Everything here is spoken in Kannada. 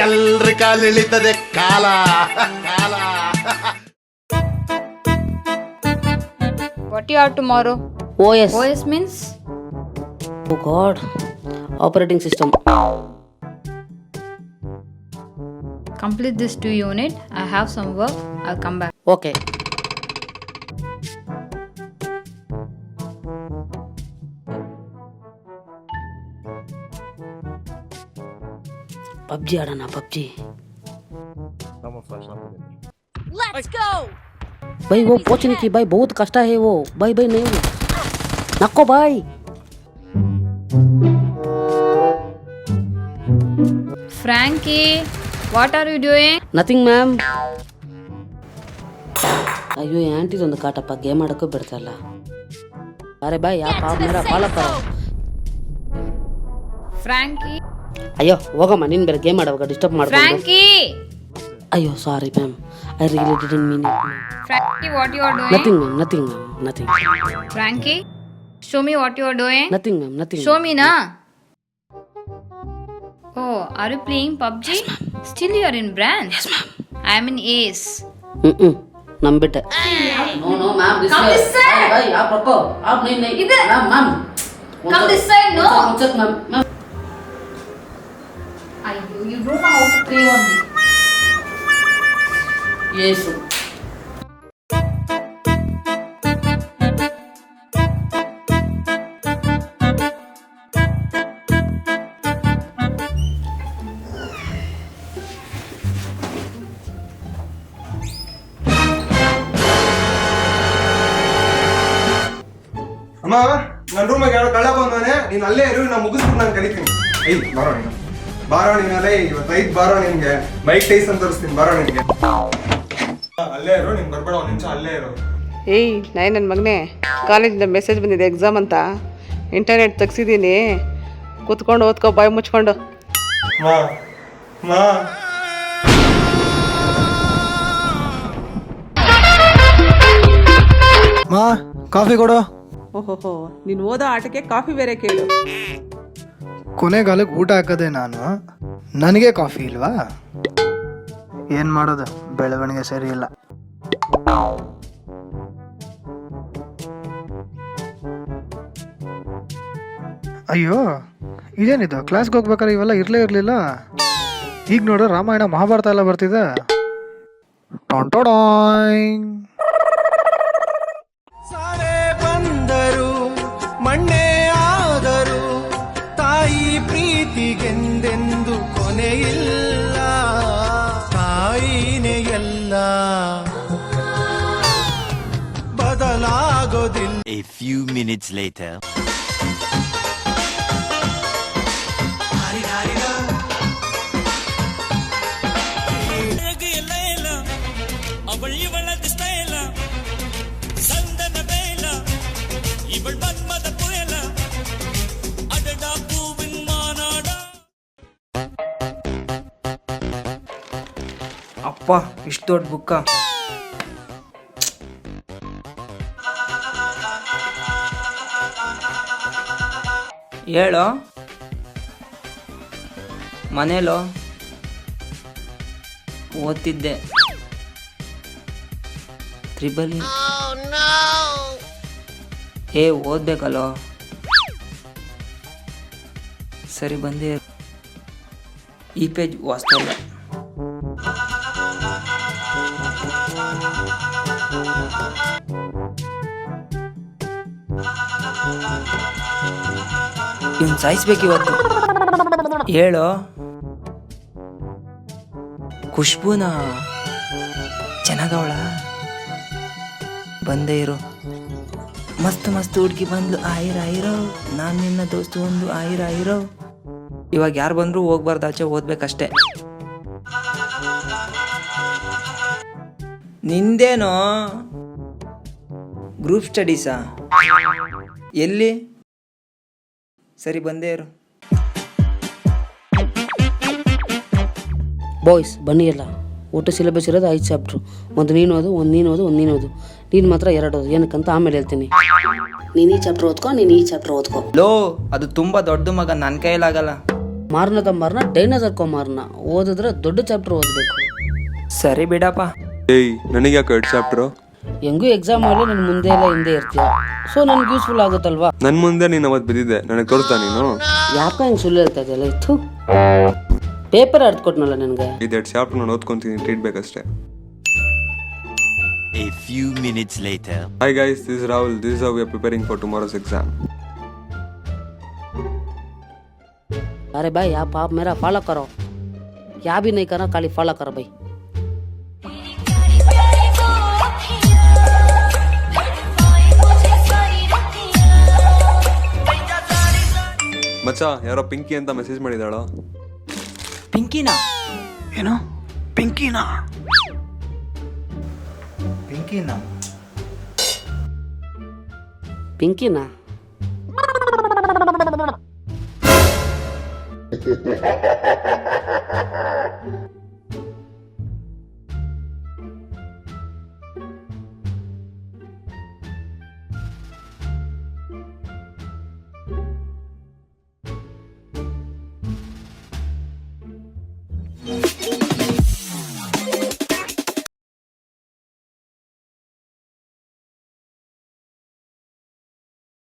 ಎಲ್ರ ಕಾಲಿಳಿತದೆ ಕಾಲ ಕಾಲ. What you have tomorrow? OS. OS means? Oh God. Operating system. Complete this 2 unit. I have some work. I'll come back. Okay. PUBG आड़ना PUBG. Let's go! भाई वो पहुंचने की भाई बहुत कष्ट है वो. भाई नहीं वो. नको भाई. Frankie, what are you doing? Nothing ma'am. ಅಯ್ಯೋ ಆಂಟಿ ಒಂದು ಕಾಟಪ್ಪ ಗೇಮ್ ಆಡೋಕ್ಕೂ ಬಿಡ್ತಾಯಿಲ್ಲ. ಅರೆ ಬಾಯ್ ಯಾಕೆ ಮೇರಾ ಫಾಲೋ ಕರೋ. Frankie. ಅಯ್ಯೋ ಹೋಗಮ್ಮ ನೀನು ಬೇರೆ ಗೇಮ್ ಆಡುವಾಗ ಡಿಸ್ಟರ್ಬ್ ಮಾಡ್ಕೊಂಡು. Frankie! ಅಯ್ಯೋ sorry ma'am, I really didn't mean it. Frankie, what you are doing? Nothing ma'am, nothing ma'am, nothing. Frankie, show me what you are doing. Nothing ma'am, nothing. Show me na. Oh, are you playing PUBG? Yes, still you are in branch. Yes ma'am. I am in Ace. ನಂಬಿಟ್ಟೆ. No no ma'am, this Come this side. भाई आप रखो, आप नहीं इधर. Ma'am ma'am. Come this side, no. Check ma'am ma'am. You don't know how to play on this. Yes. ಅಮ್ಮ ನನ್ನ ರೂಮಿಗೆ ಯಾರೋ ಕಳ್ಳ ಬಂದವನೆ, ನೀನು ಅಲ್ಲೇ ಇರು, ನಾ ಮುಗಿಸ್ಬಿಟ್ಟು ನಾನು ಕರಿತೀನಿ. ಬಾರೋ ನೀನು, ಬಾರೋ ನೀನಲ್ಲೇ ಇವತ್ತು ಐದು ಬಾರೋ ನಿನ್ಗೆ ಮೈಕ್ ಟೈಸ್ ಅಂತ ತೋರಿಸ್ತೀನಿ, ಬಾರೋ ನಿನ್ಗೆ. ಅಲ್ಲೇ ಇರು, ನೀನು ಬರ್ಬೇಡ, ಒಂದು ನಿಮಿಷ ಅಲ್ಲೇ ಇರು. ಏಯ್ ನಾಯಿ ನನ್ನ ಮಗನೇ, ಕಾಲೇಜಿಂದ ಮೆಸೇಜ್ ಬಂದಿದೆ ಎಕ್ಸಾಮ್ ಅಂತ, ಇಂಟರ್ನೆಟ್ ತೆಗ್ಸಿದ್ದೀನಿ, ಕೂತ್ಕೊಂಡು ಓದ್ಕೋ ಬಾಯಿ ಮುಚ್ಕೊಂಡು. ಮಾ ಮಾ ಮಾ ಕಾಫಿ ಕೊಡು. ಓಹೋ ನೀನು ಓದೋ ಆಟಕ್ಕೆ ಕಾಫಿ ಬೇರೆ ಕೇಳು. ಕೊನೆಗಾಲಕ್ಕೆ ಊಟ ಹಾಕದೆ ನಾನು, ನನಗೆ ಕಾಫಿ ಇಲ್ವಾ? ಏನು ಮಾಡೋದು, ಬೆಳವಣಿಗೆ ಸರಿ ಇಲ್ಲ. ಅಯ್ಯೋ ಇದೇನಿದು, ಕ್ಲಾಸ್ಗೆ ಹೋಗ್ಬೇಕಾದ್ರೆ ಇವೆಲ್ಲ ಇರಲೇ ಇರಲಿಲ್ಲ. ಈಗ ನೋಡು ರಾಮಾಯಣ ಮಹಾಭಾರತ ಎಲ್ಲ ಬರ್ತಿದೆ. ಟೊಂಟೊಡಾಯಿಂಗ್. ಬಂದರು ಮಣ್ಣೆ ಆದರು, ತಾಯಿ ಪ್ರೀತಿಗೆಂದೆಂದು ಕೊನೆಯಿಲ್ಲ, ತಾಯಿನೇ ಎಲ್ಲ ಬದಲಾಗೋದಿಲ್ಲ. A few minutes later. ಅಪ್ಪ ಇಷ್ಟು ದೊಡ್ಡ ಬುಕ್ಕ. ಹೇಳೋ ಮನೇಲೋ ಓದ್ತಿದ್ದೆ. ತ್ರಿಬಲಿ ಓದ್ಬೇಕಲ್ಲೋ. ಸರಿ ಬಂದೆ. ಈ ಪೇಜ್ ವಾಸ್ತವ. ಇವನ್ ಸಾಯಿಸ್ಬೇಕು ಇವತ್ತು. ಹೇಳೋ ಖುಷ್ಬೂನ ಚೆನ್ನಾಗವಳ. ಬಂದೇ ಇರು. ಮಸ್ತ್ ಮಸ್ತ್ ಹುಡುಗಿ ಬಂದ್ಲು, ಆಯಿರೋ ನಾನು ನಿನ್ನ ದೋಸ್ತು ಒಂದು ಆಯಿರೋ. ಇವಾಗ ಯಾರು ಬಂದ್ರು ಹೋಗ್ಬಾರ್ದು, ಆಚೆ ಓದ್ಬೇಕಷ್ಟೆ. ನಿಂದೇನೋ ಗ್ರೂಪ್ ಸ್ಟಡೀಸಾ? ಎಲ್ಲಿ? ಸರಿ ಬಂದೇ ಇರು. ಬಾಯ್ಸ್ ಬನ್ನಿ ಎಲ್ಲ, ಒಟ್ಟು ಸಿಲೆಬಸ್ ಇರೋದು 5 ಚಾಪ್ಟ್ರು. ಒಂದು ನೀನು ಓದು, ಒಂದು ನೀನು ಓದು, ಒಂದು ನೀನು ಓದು. ನೀನು ಮಾತ್ರ 2 ಓದು, ಏನಕ್ಕಂತ ಆಮೇಲೆ ಹೇಳ್ತೀನಿ. ನೀನು ಈ ಚಾಪ್ಟರ್ ಓದ್ಕೊ, ನೀನು ಈ ಚಾಪ್ಟರ್ ಓದ್ಕೊ. ಲೋ ಅದು ತುಂಬ ದೊಡ್ಡ ಮಗ, ನನ್ನ ಕೈಲಾಗಲ್ಲ. ಮಾರನ ಡೈನೋಸರ್ ಮಾರನ ಓದಿದ್ರೆ ದೊಡ್ಡ ಚಾಪ್ಟರ್ ಓದಬೇಕು. ಸರಿ ಬಿಡಪ್ಪ. ಏಯ್ ನನಗೆ ಯಾಕೆ 2 ಚಾಪ್ಟರು? ಹೆಂಗೂ ಎಕ್ಸಾಮ್ ಆಗಲಿ ನನ್ನ ಮುಂದೆ ಎಲ್ಲ ಹಿಂದೆ ಇರ್ತೀಯ, ಸೊ ನನಗೆ ಯೂಸ್ಫುಲ್ ಆಗುತ್ತಲ್ವಾ. ನನ್ನ ಮುಂದೆ ನೀನು ಅವತ್ತು ಬಿದ್ದಿದ್ದೆ, ನನಗೆ ತೋರಿಸ್ತಾ ನೀನು? ಯಾಕೆ ಹಿಂಗೆ ಸುಳ್ಳು ಹೇಳ್ತಾ ಇದೆಯಲ್ಲ, ಇತ್ತು ಪೇಪರ್ ಅರ್ಥ ಕೊಟ್ನಲ್ಲ ನನಗೆ. ಇದು 2 ಚಾಪ್ಟರ್ ನಾನು ಓದ್ಕೊಂತೀನಿ, treat ಬೇಕಷ್ಟೇ. A few minutes later. Hi guys, this is Rahul. This is how we are preparing for tomorrow's exam. अरे भाई आप मेरा फॉलो करो, क्या भी नहीं करना, खाली फॉलो करो भाई. ಮಚ್ಚಾ ಯಾರೋ ಪಿಂಕಿ ಅಂತ ಮೆಸೇಜ್ ಮಾಡಿದಾಳೋ. ಪಿಂಕಿನಾ? ಏನು ಪಿಂಕಿನಾ? ಪಿಂಕಿನಾ? ಪಿಂಕಿನಾ?